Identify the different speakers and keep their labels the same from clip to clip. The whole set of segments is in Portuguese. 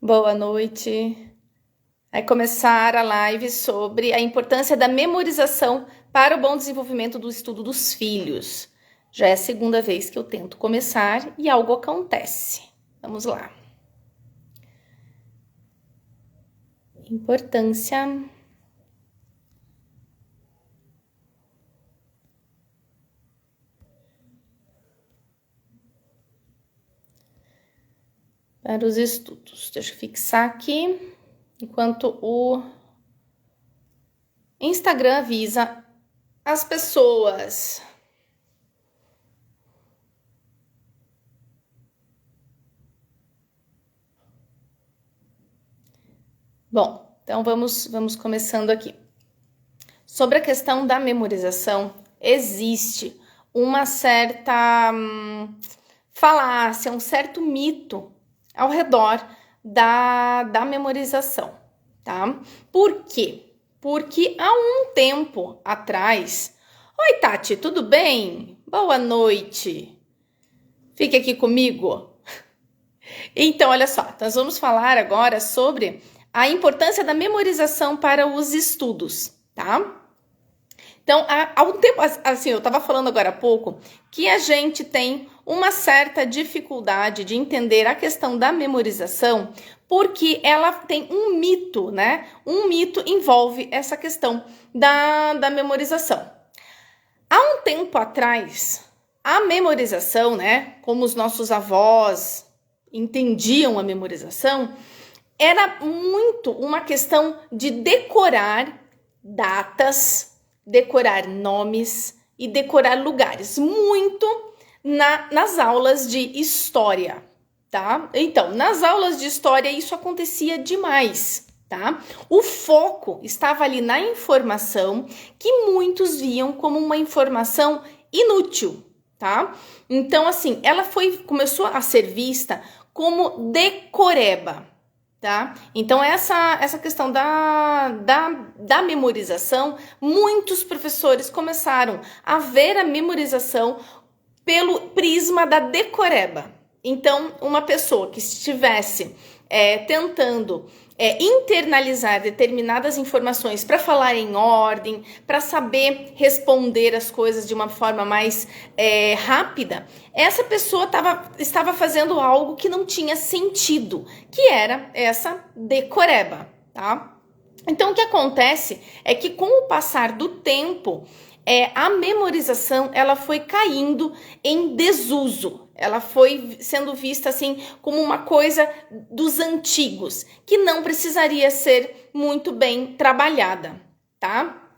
Speaker 1: Boa noite. Vai começar a live sobre a importância da memorização para o bom desenvolvimento do estudo dos filhos. Já é a segunda vez que eu tento começar e algo acontece. Vamos lá. Importância para os estudos. Deixa eu fixar aqui, enquanto o Instagram avisa as pessoas. Bom, então vamos começando aqui. Sobre a questão da memorização, existe uma certa falácia, um certo mito ao redor da memorização, tá? Por quê? Porque há um tempo atrás... Oi, Tati, tudo bem? Boa noite. Fique aqui comigo. Então, olha só, nós vamos falar agora sobre a importância da memorização para os estudos, tá? Então, há um tempo, assim, eu estava falando agora há pouco, que a gente tem uma certa dificuldade de entender a questão da memorização, porque ela tem um mito, né? Um mito envolve essa questão da memorização. Há um tempo atrás, a memorização, né? Como os nossos avós entendiam a memorização, era muito uma questão de decorar datas, decorar nomes e decorar lugares, muito nas aulas de história, tá? Então, nas aulas de história isso acontecia demais, tá? O foco estava ali na informação que muitos viam como uma informação inútil, tá? Então, assim, ela começou a ser vista como decoreba, tá? Então, essa questão da memorização, muitos professores começaram a ver a memorização pelo prisma da decoreba. Então, uma pessoa que estivesse tentando internalizar determinadas informações para falar em ordem, para saber responder as coisas de uma forma mais rápida, essa pessoa estava fazendo algo que não tinha sentido, que era essa decoreba, tá? Então, o que acontece é que com o passar do tempo, a memorização ela foi caindo em desuso. Ela foi sendo vista assim como uma coisa dos antigos, que não precisaria ser muito bem trabalhada, tá?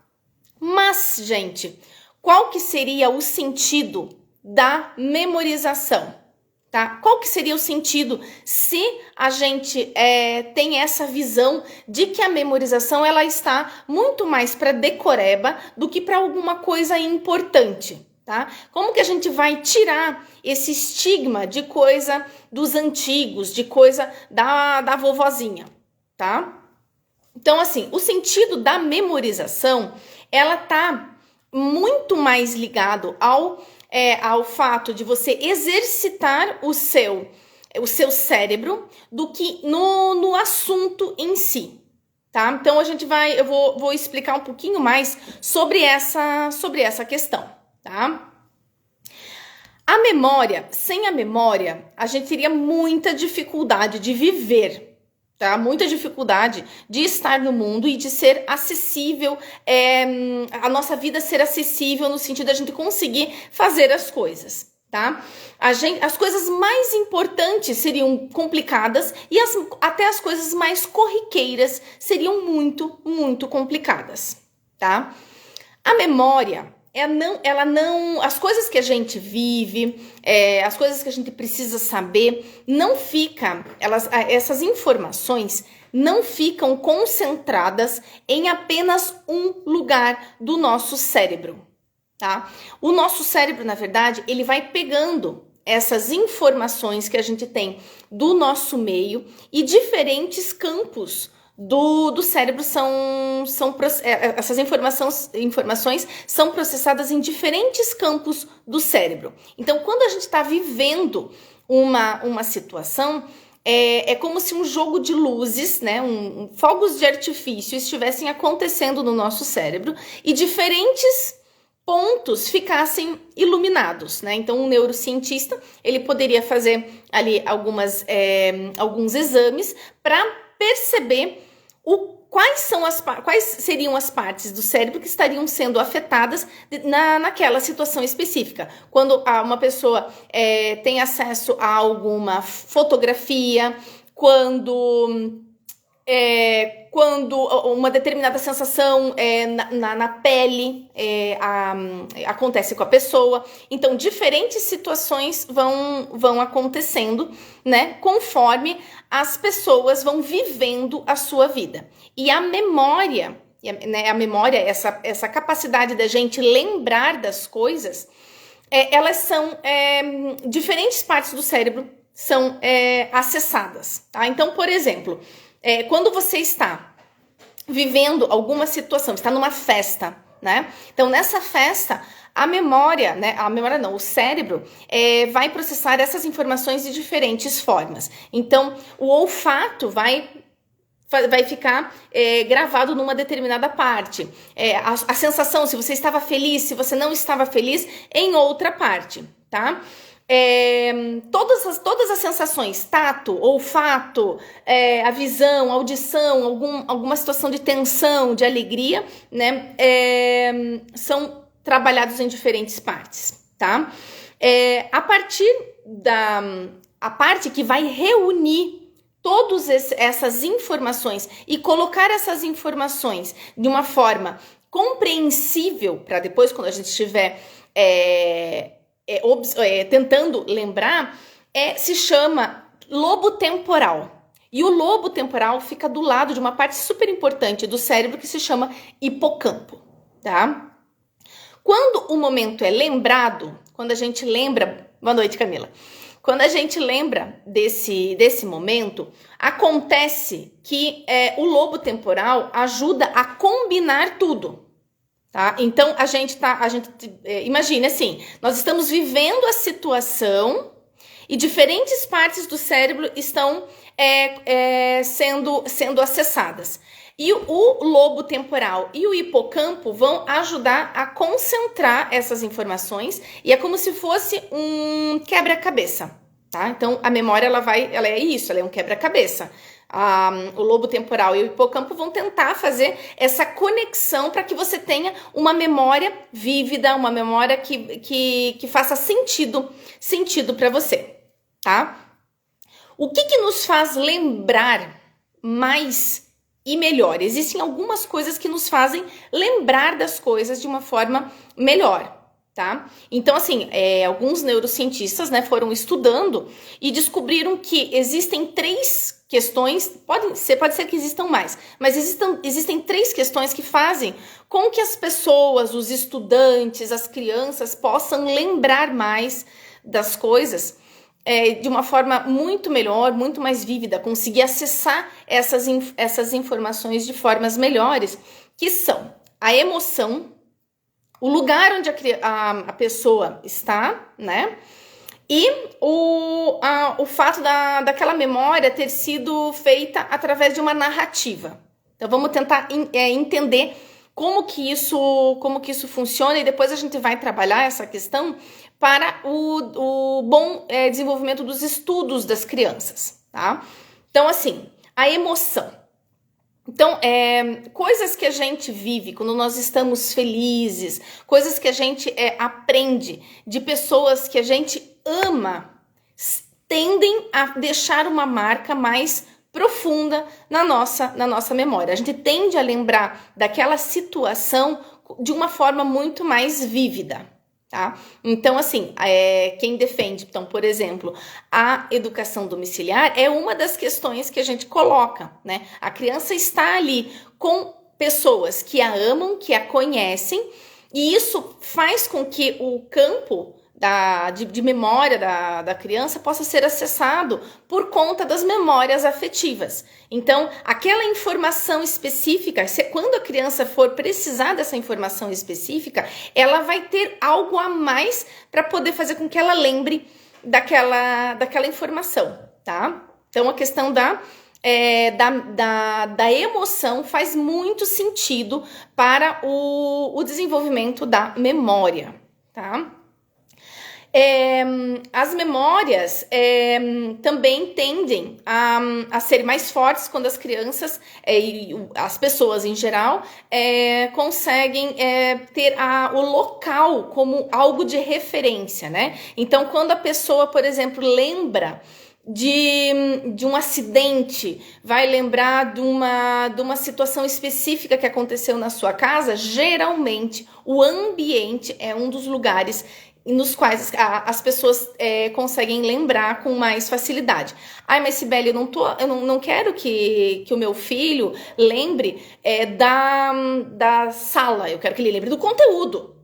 Speaker 1: Mas, gente, qual que seria o sentido da memorização, tá? Qual que seria o sentido se a gente tem essa visão de que a memorização ela está muito mais para decoreba do que para alguma coisa importante? Tá? Como que a gente vai tirar esse estigma de coisa dos antigos, de coisa da vovozinha, tá? Então, assim, o sentido da memorização, ela tá muito mais ligado ao fato de você exercitar o seu cérebro do que no assunto em si, tá? Então, eu vou explicar um pouquinho mais sobre essa questão. Tá? A memória, sem a memória, a gente teria muita dificuldade de viver, tá? Muita dificuldade de estar no mundo e de ser acessível, a nossa vida ser acessível no sentido de a gente conseguir fazer as coisas, tá? As coisas mais importantes seriam complicadas e até as coisas mais corriqueiras seriam muito, muito complicadas, tá? A memória... as coisas que a gente vive, as coisas que a gente precisa saber, essas informações não ficam concentradas em apenas um lugar do nosso cérebro, tá? O nosso cérebro, na verdade, ele vai pegando essas informações que a gente tem do nosso meio e diferentes campos do cérebro essas informações são processadas em diferentes campos do cérebro. Então, quando a gente está vivendo uma situação, É como se um jogo de luzes, né, fogos de artifício estivessem acontecendo no nosso cérebro e diferentes pontos ficassem iluminados, né? Então, um neurocientista, ele poderia fazer ali alguns exames para perceber quais seriam as partes do cérebro que estariam sendo afetadas naquela situação específica. Quando uma pessoa tem acesso a alguma fotografia, quando uma determinada sensação na pele acontece com a pessoa. Então, diferentes situações vão acontecendo, né, conforme as pessoas vão vivendo a sua vida. E a memória, né, essa capacidade da gente lembrar das coisas, elas são diferentes partes do cérebro são acessadas, tá? Então, por exemplo, quando você está vivendo alguma situação, está numa festa, né? Então, nessa festa, a memória, né? A memória não, o cérebro vai processar essas informações de diferentes formas. Então, o olfato vai ficar gravado numa determinada parte. A sensação, se você estava feliz, se você não estava feliz, em outra parte, tá? Todas as sensações, tato, olfato, a visão, a audição, alguma situação de tensão, de alegria, né, são trabalhados em diferentes partes, tá? A parte que vai reunir todas essas informações e colocar essas informações de uma forma compreensível para depois, quando a gente estiver tentando lembrar, se chama lobo temporal. E o lobo temporal fica do lado de uma parte super importante do cérebro que se chama hipocampo, tá? Quando o momento é lembrado, quando a gente lembra... Boa noite, Camila. Quando a gente lembra desse momento, acontece que o lobo temporal ajuda a combinar tudo. Tá? Então, imagine assim, nós estamos vivendo a situação e diferentes partes do cérebro estão sendo acessadas. E o lobo temporal e o hipocampo vão ajudar a concentrar essas informações e é como se fosse um quebra-cabeça, tá? Então, a memória, ela é isso, ela é um quebra-cabeça. O lobo temporal e o hipocampo vão tentar fazer essa conexão para que você tenha uma memória vívida, uma memória que faça sentido para você, tá? O que nos faz lembrar mais e melhor? Existem algumas coisas que nos fazem lembrar das coisas de uma forma melhor, tá? Então, assim, alguns neurocientistas, né, foram estudando e descobriram que existem 3 questões, pode ser que existam mais, mas existem 3 questões que fazem com que as pessoas, os estudantes, as crianças possam lembrar mais das coisas de uma forma muito melhor, muito mais vívida, conseguir acessar essas informações de formas melhores, que são a emoção, o lugar onde a pessoa está, né? E o fato daquela memória ter sido feita através de uma narrativa. Então, vamos tentar entender como que isso funciona e depois a gente vai trabalhar essa questão para o bom desenvolvimento dos estudos das crianças, tá? Então, assim, a emoção. Então, coisas que a gente vive quando nós estamos felizes, coisas que a gente aprende de pessoas que a gente ama, tendem a deixar uma marca mais profunda na nossa memória. A gente tende a lembrar daquela situação de uma forma muito mais vívida, tá? Então, assim, quem defende, então, por exemplo, a educação domiciliar é uma das questões que a gente coloca, né? A criança está ali com pessoas que a amam, que a conhecem, e isso faz com que o campo de memória da criança possa ser acessado por conta das memórias afetivas. Então, aquela informação específica, quando a criança for precisar dessa informação específica, ela vai ter algo a mais para poder fazer com que ela lembre daquela informação, tá? Então, a questão da emoção faz muito sentido para o desenvolvimento da memória, tá? As memórias também tendem a ser mais fortes quando as crianças e as pessoas em geral conseguem ter o local como algo de referência, né? Então, quando a pessoa, por exemplo, lembra de um acidente, vai lembrar de uma situação específica que aconteceu na sua casa, geralmente o ambiente é um dos lugares nos quais as pessoas conseguem lembrar com mais facilidade. Ai, mas Sibeli, eu não quero que o meu filho lembre da sala, eu quero que ele lembre do conteúdo,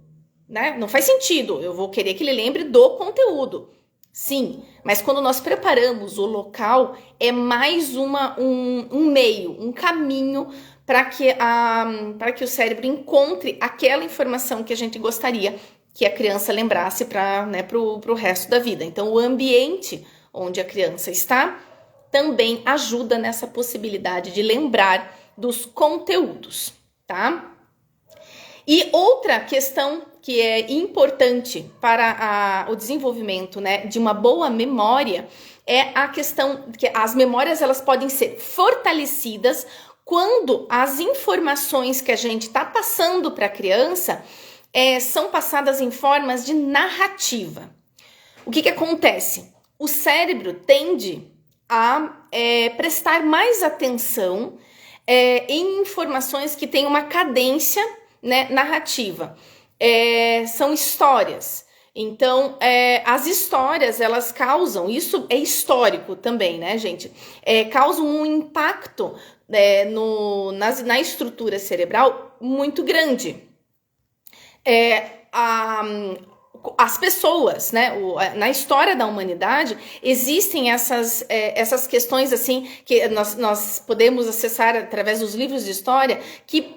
Speaker 1: né? Não faz sentido, eu vou querer que ele lembre do conteúdo. Sim, mas quando nós preparamos o local, é mais um meio, um caminho para que o cérebro encontre aquela informação que a gente gostaria que a criança lembrasse para o resto da vida. Então, o ambiente onde a criança está também ajuda nessa possibilidade de lembrar dos conteúdos, tá? E outra questão que é importante para o desenvolvimento, né, de uma boa memória é a questão que as memórias elas podem ser fortalecidas quando as informações que a gente está passando para a criança são passadas em formas de narrativa. O que acontece? O cérebro tende a prestar mais atenção em informações que têm uma cadência, né, narrativa. São histórias. Então, as histórias, elas causam, isso é histórico também, né, gente? Causam um impacto na estrutura cerebral muito grande. As pessoas, né, na história da humanidade, existem essas questões assim que nós podemos acessar através dos livros de história, que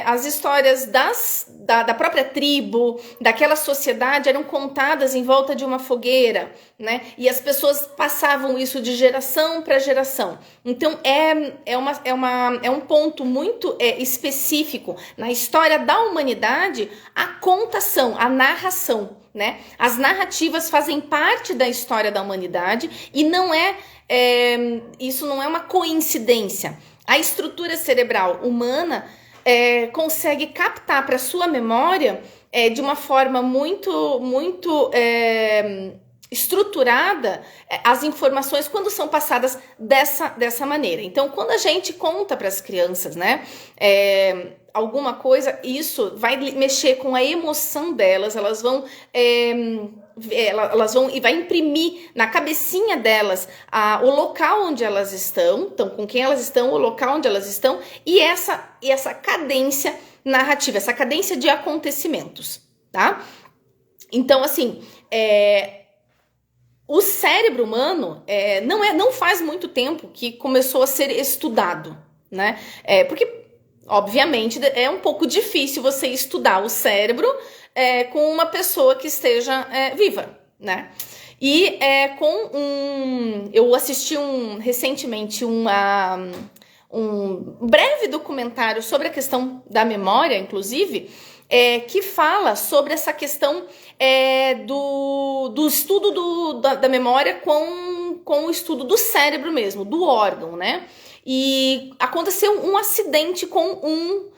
Speaker 1: as histórias da própria tribo, daquela sociedade, eram contadas em volta de uma fogueira, né, e as pessoas passavam isso de geração para geração. Então é um ponto muito específico na história da humanidade, a contação, a narração, né? As narrativas fazem parte da história da humanidade e isso não é uma coincidência. A estrutura cerebral humana consegue captar para sua memória de uma forma muito, muito estruturada as informações quando são passadas dessa maneira. Então, quando a gente conta para as crianças, né, alguma coisa, isso vai mexer com a emoção delas, elas vão e vai imprimir na cabecinha delas o local onde elas estão, então com quem elas estão, o local onde elas estão e essa cadência narrativa, essa cadência de acontecimentos, tá? Então, assim, o cérebro humano não faz muito tempo que começou a ser estudado, né? Porque, obviamente, é um pouco difícil você estudar o cérebro com uma pessoa que esteja viva, né? E eu assisti recentemente um breve documentário sobre a questão da memória, inclusive, que fala sobre essa questão do estudo da memória com o estudo do cérebro mesmo, do órgão, né? E aconteceu um acidente com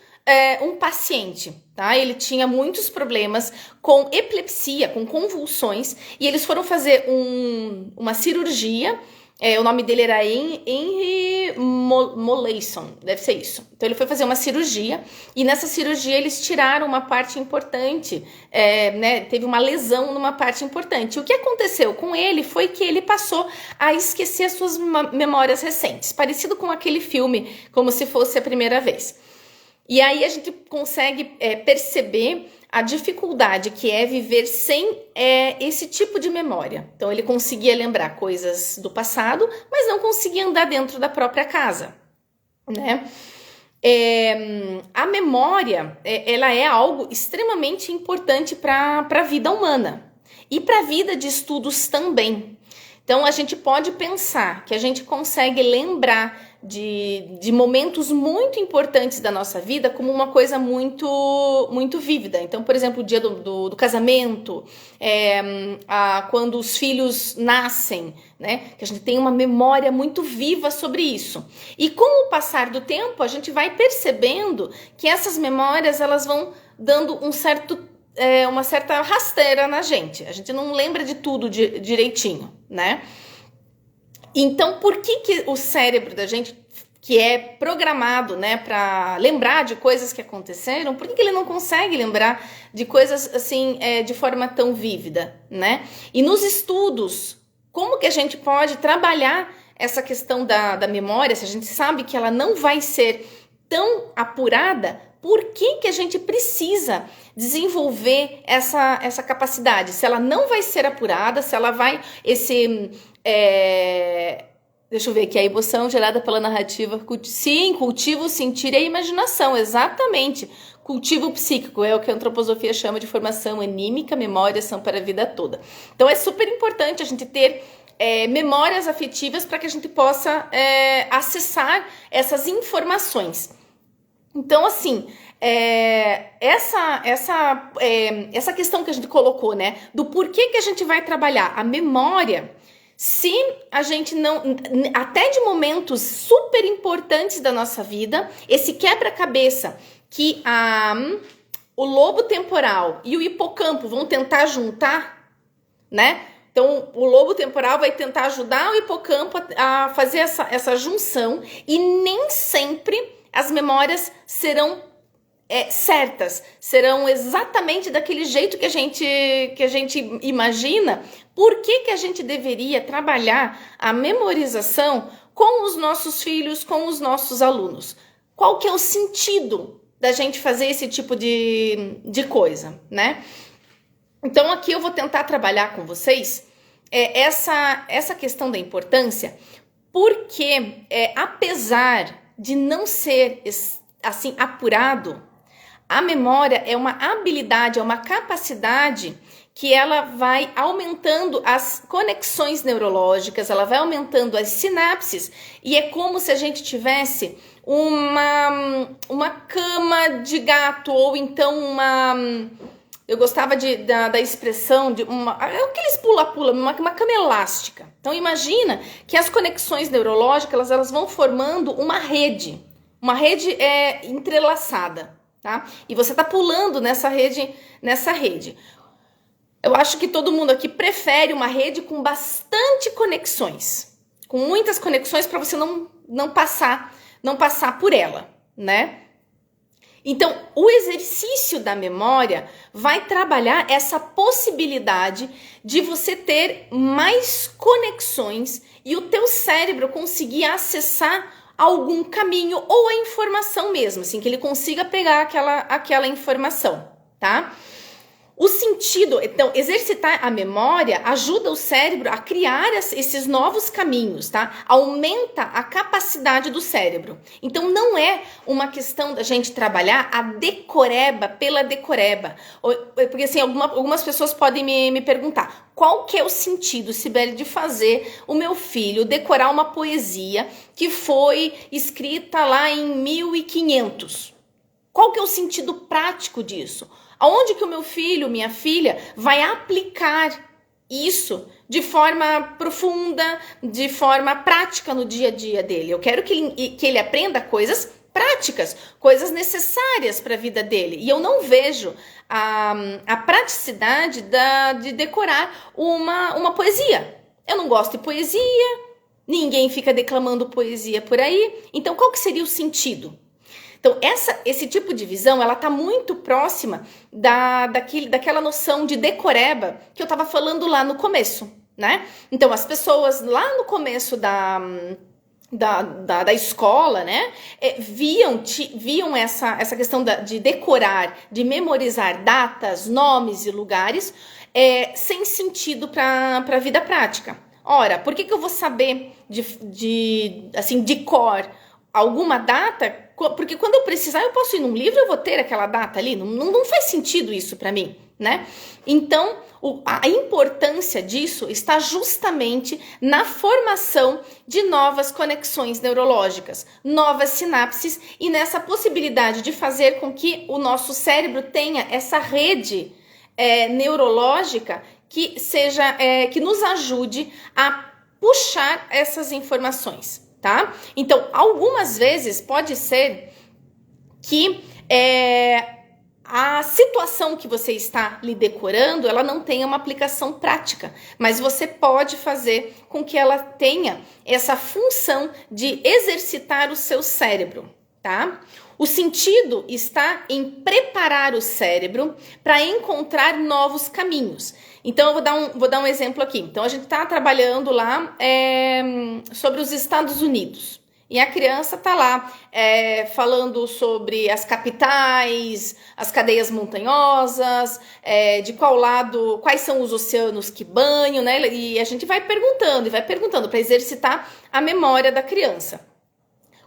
Speaker 1: um paciente, tá? Ele tinha muitos problemas com epilepsia, com convulsões, e eles foram fazer uma cirurgia. O nome dele era Henry Molaison, deve ser isso. Então ele foi fazer uma cirurgia e nessa cirurgia eles tiraram uma parte importante, né, teve uma lesão numa parte importante. O que aconteceu com ele foi que ele passou a esquecer as suas memórias recentes, parecido com aquele filme, como se fosse a primeira vez. E aí a gente consegue perceber a dificuldade que é viver sem esse tipo de memória. Então ele conseguia lembrar coisas do passado, mas não conseguia andar dentro da própria casa, né? A memória, ela é algo extremamente importante para a vida humana e para a vida de estudos também. Então, a gente pode pensar que a gente consegue lembrar de momentos muito importantes da nossa vida como uma coisa muito vívida. Então, por exemplo, o dia do casamento, quando os filhos nascem, né? Que a gente tem uma memória muito viva sobre isso. E com o passar do tempo, a gente vai percebendo que essas memórias, elas vão dando uma certa rasteira na gente. A gente não lembra de tudo direitinho, né? Então, por que o cérebro da gente, que é programado, né, para lembrar de coisas que aconteceram, por que ele não consegue lembrar de coisas assim, de forma tão vívida, né? E nos estudos, como que a gente pode trabalhar essa questão da memória, se a gente sabe que ela não vai ser tão apurada, por que a gente precisa desenvolver essa capacidade? Se ela não vai ser apurada, se ela vai... deixa eu ver aqui, a emoção gerada pela narrativa. Sim, cultivo, sentir e a imaginação, exatamente. Cultivo psíquico é o que a antroposofia chama de formação anímica, memórias são para a vida toda. Então é super importante a gente ter memórias afetivas para que a gente possa acessar essas informações. Então, assim, essa questão que a gente colocou, né, do porquê que a gente vai trabalhar a memória, se a gente não, até de momentos super importantes da nossa vida, esse quebra-cabeça que o lobo temporal e o hipocampo vão tentar juntar, né? Então, o lobo temporal vai tentar ajudar o hipocampo a fazer essa junção, e nem sempre as memórias serão certas, serão exatamente daquele jeito que a gente imagina. Por que a gente deveria trabalhar a memorização com os nossos filhos, com os nossos alunos? Qual que é o sentido da gente fazer esse tipo de coisa, né? Então, aqui eu vou tentar trabalhar com vocês essa questão da importância, porque apesar de não ser assim apurado, a memória é uma habilidade, é uma capacidade que ela vai aumentando as conexões neurológicas, ela vai aumentando as sinapses, e é como se a gente tivesse uma cama de gato, ou então eu gostava da expressão de aqueles pula-pula, uma cama elástica. Então imagina que as conexões neurológicas elas vão formando uma rede entrelaçada, tá? E você tá pulando nessa rede. Eu acho que todo mundo aqui prefere uma rede com bastante conexões, com muitas conexões para você não passar por ela, né? Então, o exercício da memória vai trabalhar essa possibilidade de você ter mais conexões e o teu cérebro conseguir acessar algum caminho ou a informação mesmo, assim, que ele consiga pegar aquela informação, tá? O sentido, então, exercitar a memória ajuda o cérebro a criar esses novos caminhos, tá? Aumenta a capacidade do cérebro. Então, não é uma questão da gente trabalhar a decoreba pela decoreba. Porque, assim, algumas pessoas podem me perguntar, qual que é o sentido, Cibele, de fazer o meu filho decorar uma poesia que foi escrita lá em 1500? Qual que é o sentido prático disso? Aonde que o meu filho, minha filha, vai aplicar isso de forma profunda, de forma prática no dia a dia dele? Eu quero que ele aprenda coisas práticas, coisas necessárias para a vida dele. E eu não vejo a praticidade de decorar uma poesia. Eu não gosto de poesia, ninguém fica declamando poesia por aí. Então, qual que seria o sentido? Então, esse tipo de visão, ela tá muito próxima daquela noção de decoreba que eu estava falando lá no começo, né? Então, as pessoas lá no começo da escola, né, viam essa questão de decorar, de memorizar datas, nomes e lugares, sem sentido para a vida prática. Ora, por que eu vou saber de cor alguma data, porque quando eu precisar, eu posso ir num livro, eu vou ter aquela data ali. Não faz sentido isso para mim, né? Então, a importância disso está justamente na formação de novas conexões neurológicas, novas sinapses e nessa possibilidade de fazer com que o nosso cérebro tenha essa rede neurológica que seja, que nos ajude a puxar essas informações, tá? Então, algumas vezes pode ser que a situação que você está lhe decorando, ela não tenha uma aplicação prática, mas você pode fazer com que ela tenha essa função de exercitar o seu cérebro, tá? O sentido está em preparar o cérebro para encontrar novos caminhos. Então, eu vou dar um exemplo aqui. Então, a gente está trabalhando lá sobre os Estados Unidos. E a criança está lá falando sobre as capitais, as cadeias montanhosas, de qual lado, quais são os oceanos que banham, né? E a gente vai perguntando para exercitar a memória da criança.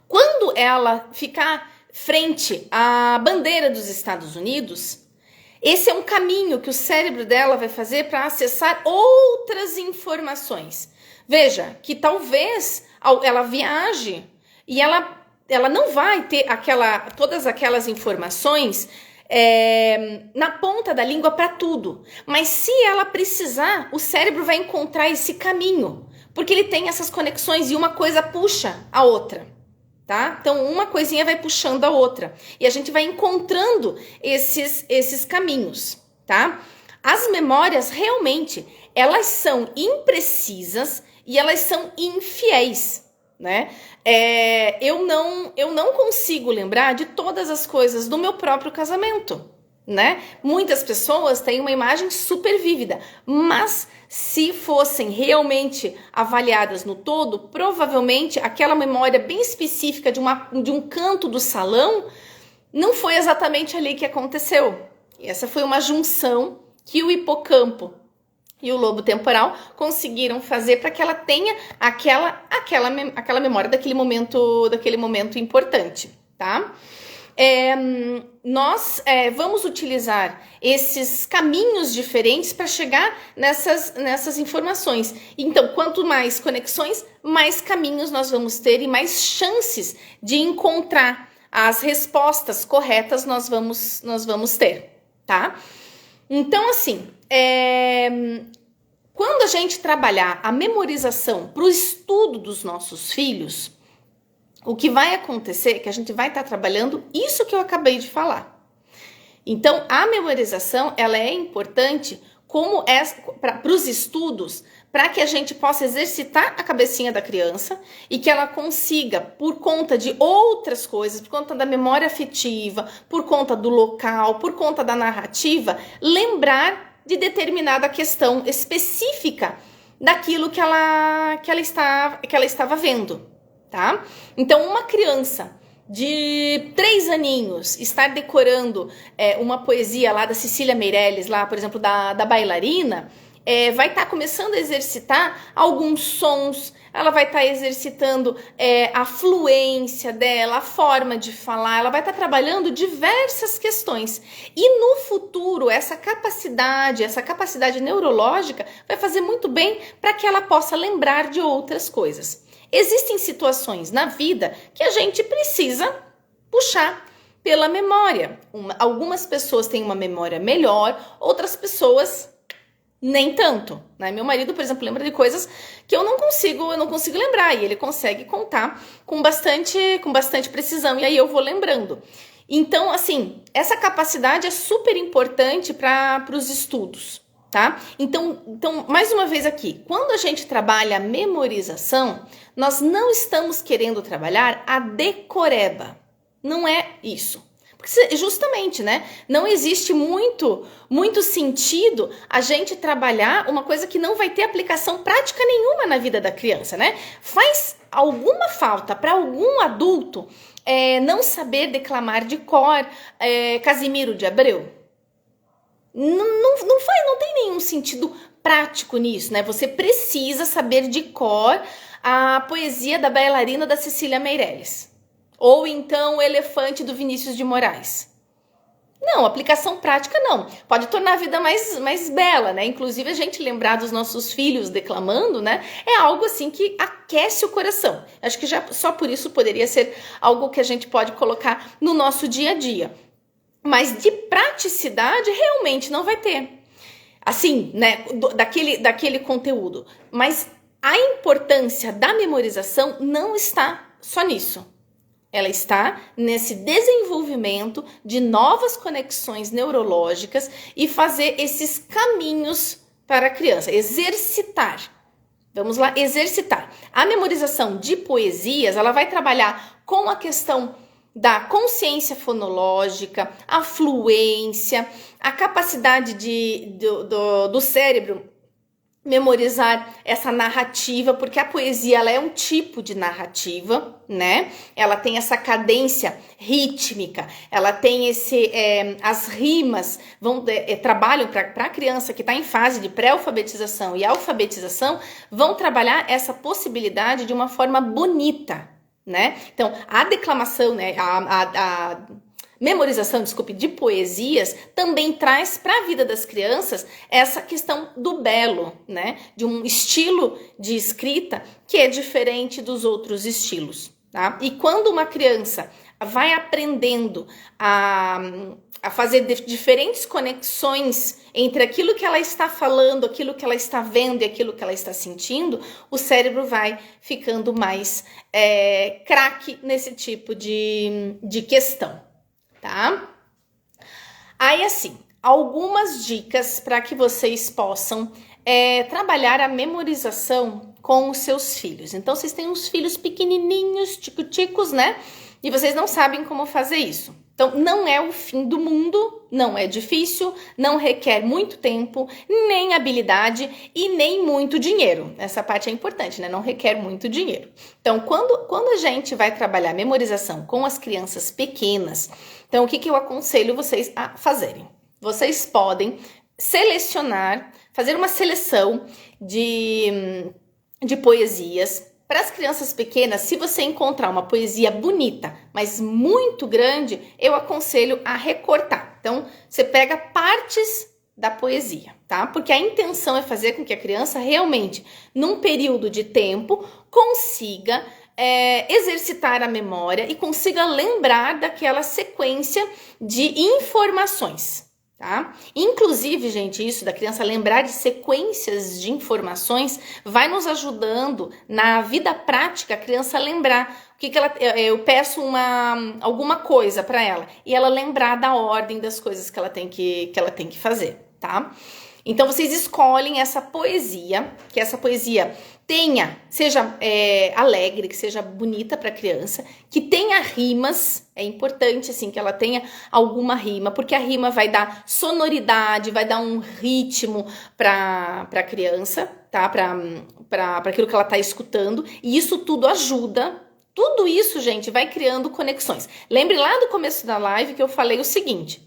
Speaker 1: Quando ela ficar frente à bandeira dos Estados Unidos, esse é um caminho que o cérebro dela vai fazer para acessar outras informações. Veja que talvez ela viaje e ela não vai ter todas aquelas informações na ponta da língua para tudo. Mas se ela precisar, o cérebro vai encontrar esse caminho, porque ele tem essas conexões e uma coisa puxa a outra. Tá? Então, uma coisinha vai puxando a outra. E a gente vai encontrando esses caminhos, tá? As memórias, realmente, elas são imprecisas e elas são infiéis, né? Eu não consigo lembrar de todas as coisas do meu próprio casamento, né? Muitas pessoas têm uma imagem super vívida, mas se fossem realmente avaliadas no todo, provavelmente aquela memória bem específica de um canto do salão não foi exatamente ali que aconteceu. Essa foi uma junção que o hipocampo e o lobo temporal conseguiram fazer para que ela tenha aquela memória daquele momento importante, tá? Nós vamos utilizar esses caminhos diferentes para chegar nessas informações. Então, quanto mais conexões, mais caminhos nós vamos ter e mais chances de encontrar as respostas corretas nós vamos ter, tá? Então, assim, quando a gente trabalhar a memorização para o estudo dos nossos filhos, o que vai acontecer é que a gente vai estar trabalhando isso que eu acabei de falar. Então, a memorização, ela é importante para os estudos, para que a gente possa exercitar a cabecinha da criança e que ela consiga, por conta de outras coisas, por conta da memória afetiva, por conta do local, por conta da narrativa, lembrar de determinada questão específica daquilo que ela estava vendo. Tá? Então, uma criança de 3 aninhos estar decorando uma poesia lá da Cecília Meirelles, lá, por exemplo, da bailarina, vai estar começando a exercitar alguns sons, ela vai estar exercitando a fluência dela, a forma de falar, ela vai estar trabalhando diversas questões. E no futuro, essa capacidade neurológica vai fazer muito bem para que ela possa lembrar de outras coisas. Existem situações na vida que a gente precisa puxar pela memória. Algumas pessoas têm uma memória melhor, outras pessoas nem tanto, né? Meu marido, por exemplo, lembra de coisas que eu não consigo lembrar, e ele consegue contar com bastante precisão, e aí eu vou lembrando. Então, assim, essa capacidade é super importante para os estudos. Tá? Então, mais uma vez aqui, quando a gente trabalha a memorização, nós não estamos querendo trabalhar a decoreba. Não é isso. Porque justamente, né? Não existe muito sentido a gente trabalhar uma coisa que não vai ter aplicação prática nenhuma na vida da criança, né? Faz alguma falta para algum adulto não saber declamar de cor Casimiro de Abreu? Não tem nenhum sentido prático nisso, né? Você precisa saber de cor a poesia da bailarina da Cecília Meirelles. Ou então o elefante do Vinícius de Moraes. Não, aplicação prática não. Pode tornar a vida mais bela, né? Inclusive, a gente lembrar dos nossos filhos declamando, né? É algo assim que aquece o coração. Acho que já só por isso poderia ser algo que a gente pode colocar no nosso dia a dia. Mas de praticidade, realmente não vai ter. Assim, né? Daquele conteúdo. Mas a importância da memorização não está só nisso. Ela está nesse desenvolvimento de novas conexões neurológicas e fazer esses caminhos para a criança, exercitar. Vamos lá, exercitar. A memorização de poesias, ela vai trabalhar com a questão da consciência fonológica, a fluência, a capacidade do cérebro memorizar essa narrativa, porque a poesia ela é um tipo de narrativa, né? Ela tem essa cadência rítmica, ela tem as rimas trabalham para a criança que está em fase de pré-alfabetização e alfabetização, vão trabalhar essa possibilidade de uma forma bonita, né? Então, a declamação, né? A memorização, de poesias também traz para a vida das crianças essa questão do belo, né? De um estilo de escrita que é diferente dos outros estilos, tá? E quando uma criança vai aprendendo a fazer diferentes conexões entre aquilo que ela está falando, aquilo que ela está vendo e aquilo que ela está sentindo, o cérebro vai ficando mais craque nesse tipo de questão. Tá? Aí, assim, algumas dicas para que vocês possam trabalhar a memorização com os seus filhos. Então, vocês têm uns filhos pequenininhos, tico-ticos, né? E vocês não sabem como fazer isso. Então, não é o fim do mundo, não é difícil, não requer muito tempo, nem habilidade e nem muito dinheiro. Essa parte é importante, né? Não requer muito dinheiro. Então, quando a gente vai trabalhar a memorização com as crianças pequenas, então, o que eu aconselho vocês a fazerem? Vocês podem selecionar, fazer uma seleção de poesias. Para as crianças pequenas, se você encontrar uma poesia bonita, mas muito grande, eu aconselho a recortar. Então, você pega partes da poesia, tá? Porque a intenção é fazer com que a criança realmente, num período de tempo, consiga exercitar a memória e consiga lembrar daquela sequência de informações, tá? Inclusive, gente, isso da criança lembrar de sequências de informações vai nos ajudando na vida prática a criança lembrar o que ela, eu peço alguma coisa para ela e ela lembrar da ordem das coisas que ela tem que fazer, tá? Então, vocês escolhem essa poesia, que essa poesia seja alegre, que seja bonita para a criança, que tenha rimas, é importante assim que ela tenha alguma rima, porque a rima vai dar sonoridade, vai dar um ritmo para a criança, tá? Para aquilo que ela está escutando, e isso tudo ajuda. Tudo isso, gente, vai criando conexões. Lembre lá do começo da live que eu falei o seguinte,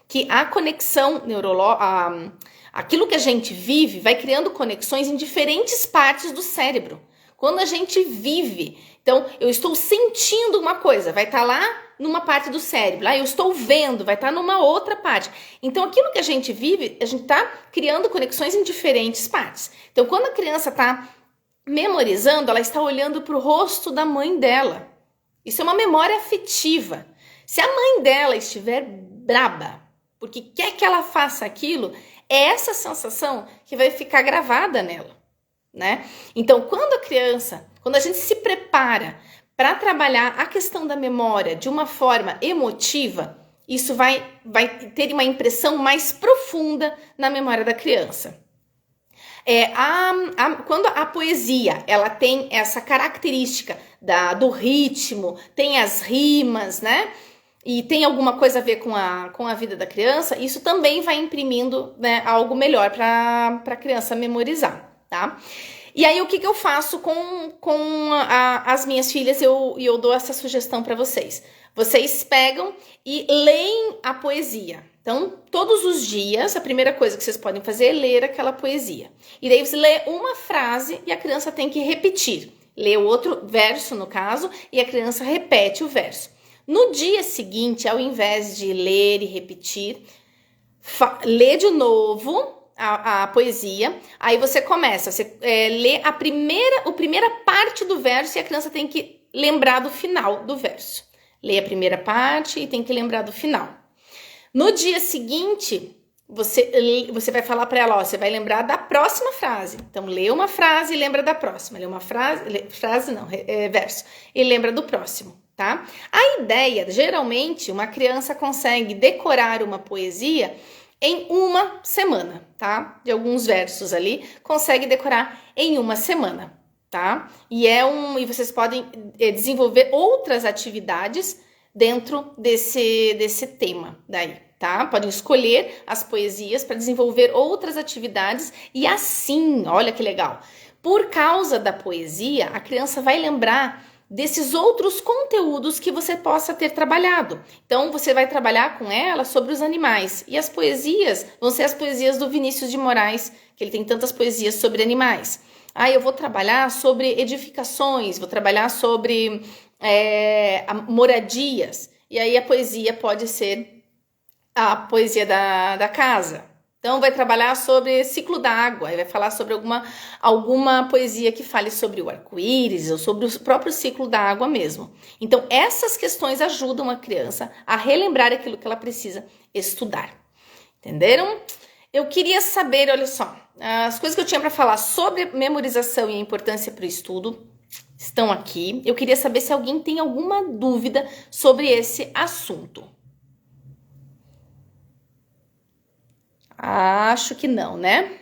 Speaker 1: que a conexão neurológica, aquilo que a gente vive vai criando conexões em diferentes partes do cérebro. Quando a gente vive, então eu estou sentindo uma coisa, vai estar lá numa parte do cérebro. Lá eu estou vendo, vai estar numa outra parte. Então aquilo que a gente vive, a gente está criando conexões em diferentes partes. Então quando a criança está memorizando, ela está olhando para o rosto da mãe dela. Isso é uma memória afetiva. Se a mãe dela estiver braba, porque quer que ela faça aquilo, é essa sensação que vai ficar gravada nela, né? Então, quando a gente se prepara para trabalhar a questão da memória de uma forma emotiva, isso vai ter uma impressão mais profunda na memória da criança. Quando a poesia ela tem essa característica do ritmo, tem as rimas, né? E tem alguma coisa a ver com a vida da criança, isso também vai imprimindo, né, algo melhor para a criança memorizar, tá? E aí, o que eu faço com as minhas filhas? Eu dou essa sugestão para vocês. Vocês pegam e leem a poesia. Então, todos os dias, a primeira coisa que vocês podem fazer é ler aquela poesia. E daí você lê uma frase e a criança tem que repetir. lê o outro verso, no caso, e a criança repete o verso. No dia seguinte, ao invés de ler e repetir, lê de novo a poesia, aí você começa, você lê a primeira parte do verso e a criança tem que lembrar do final do verso. Lê a primeira parte e tem que lembrar do final. No dia seguinte, você vai falar para ela, ó, você vai lembrar da próxima frase. Então, lê uma frase e lembra da próxima. Lê uma verso, e lembra do próximo, tá? A ideia, geralmente, uma criança consegue decorar uma poesia em uma semana, tá? De alguns versos ali, consegue decorar em uma semana, tá? E vocês podem desenvolver outras atividades dentro desse tema daí, tá? Podem escolher as poesias para desenvolver outras atividades e assim, olha que legal, por causa da poesia, a criança vai lembrar desses outros conteúdos que você possa ter trabalhado. Então, você vai trabalhar com ela sobre os animais. E as poesias vão ser as poesias do Vinícius de Moraes, que ele tem tantas poesias sobre animais. Eu vou trabalhar sobre edificações, vou trabalhar sobre moradias. E aí a poesia pode ser a poesia da casa. Então, vai trabalhar sobre ciclo da água, vai falar sobre alguma poesia que fale sobre o arco-íris ou sobre o próprio ciclo da água mesmo. Então, essas questões ajudam a criança a relembrar aquilo que ela precisa estudar. Entenderam? Eu queria saber, olha só, as coisas que eu tinha para falar sobre memorização e a importância para o estudo estão aqui. Eu queria saber se alguém tem alguma dúvida sobre esse assunto. Acho que não, né?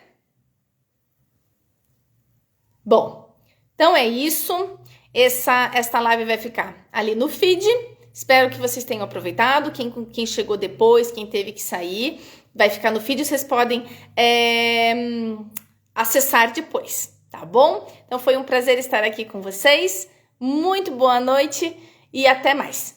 Speaker 1: Bom, então é isso. Esta live vai ficar ali no feed. Espero que vocês tenham aproveitado. Quem chegou depois, quem teve que sair, vai ficar no feed. Vocês podem acessar depois, tá bom? Então foi um prazer estar aqui com vocês. Muito boa noite e até mais.